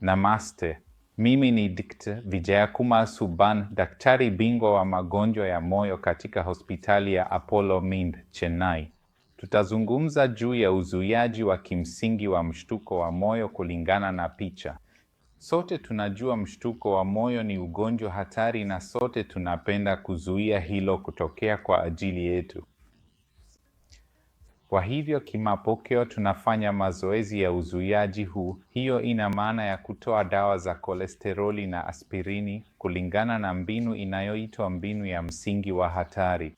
Namaste. Mimi ni Dkt. Vijayakumar Subban, daktari bingwa wa magonjwa ya moyo katika hospitali ya Apollo Mind, Chennai. Tutazungumza juu ya uzuiaji wa kimsingi wa mshtuko wa moyo kulingana na picha. Sote tunajua mshtuko wa moyo ni ugonjwa hatari na sote tunapenda kuzuia hilo kutokea kwa ajili yetu. Kwa hivyo kimapokeo tunafanya mazoezi ya uzuiaji huu. Hiyo ina maana ya kutoa dawa za kolesteroli na aspirini kulingana na mbinu inayoitwa mbinu ya msingi wa hatari.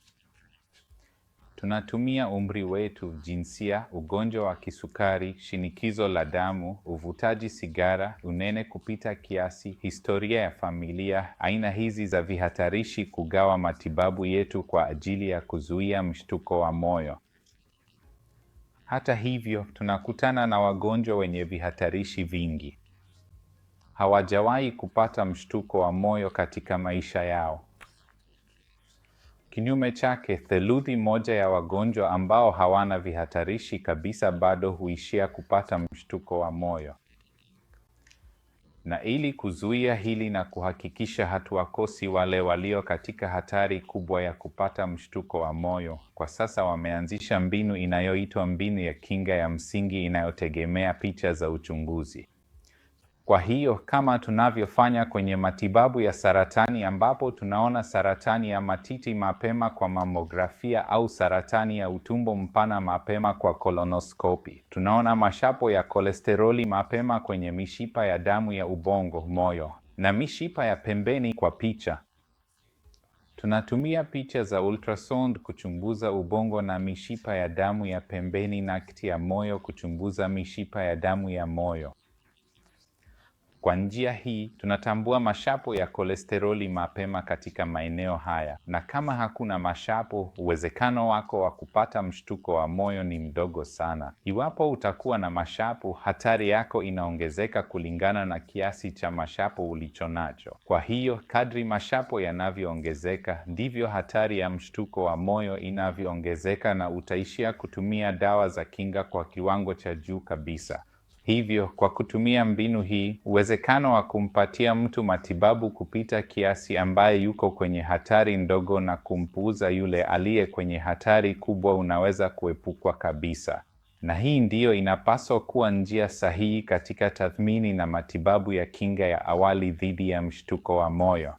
Tunatumia umri wetu, jinsia, ugonjwa wa kisukari, shinikizo la damu, uvutaji sigara, unene kupita kiasi, historia ya familia, aina hizi za vihatarishi kugawa matibabu yetu kwa ajili ya kuzuia mshtuko wa moyo. Hata hivyo, tunakutana na wagonjwa wenye vihatarishi vingi. Hawajawahi kupata mshtuko wa moyo katika maisha yao. Kinyume chake, theluthi moja ya wagonjwa ambao hawana vihatarishi kabisa bado huishia kupata mshtuko wa moyo. Na ili kuzuia hili na kuhakikisha hatuwakosi wale walio katika hatari kubwa ya kupata mshtuko wa moyo, kwa sasa wameanzisha mbinu inayoitwa mbinu ya kinga ya msingi inayotegemea picha za uchunguzi. Kwa hiyo, kama tunavyofanya kwenye matibabu ya saratani ambapo tunaona saratani ya matiti mapema kwa mamografia au saratani ya utumbo mpana mapema kwa kolonoskopi, tunaona mashapo ya kolesteroli mapema kwenye mishipa ya damu ya ubongo, moyo, na mishipa ya pembeni kwa picha. Tunatumia picha za ultrasound kuchunguza ubongo na mishipa ya damu ya pembeni na kiti ya moyo kuchunguza mishipa ya damu ya moyo. Kwa njia hii, tunatambua mashapo ya kolesteroli mapema katika maeneo haya, na kama hakuna mashapo, uwezekano wako wa kupata mshtuko wa moyo ni mdogo sana. Iwapo utakuwa na mashapo, hatari yako inaongezeka kulingana na kiasi cha mashapo ulichonacho. Kwa hiyo, kadri mashapo yanavyoongezeka, ndivyo hatari ya mshtuko wa moyo inavyoongezeka na utaishia kutumia dawa za kinga kwa kiwango cha juu kabisa. Hivyo, kwa kutumia mbinu hii, uwezekano wa kumpatia mtu matibabu kupita kiasi ambaye yuko kwenye hatari ndogo na kumpuuza yule aliye kwenye hatari kubwa unaweza kuepukwa kabisa. Na hii ndiyo inapaswa kuwa njia sahihi katika tathmini na matibabu ya kinga ya awali dhidi ya mshtuko wa moyo.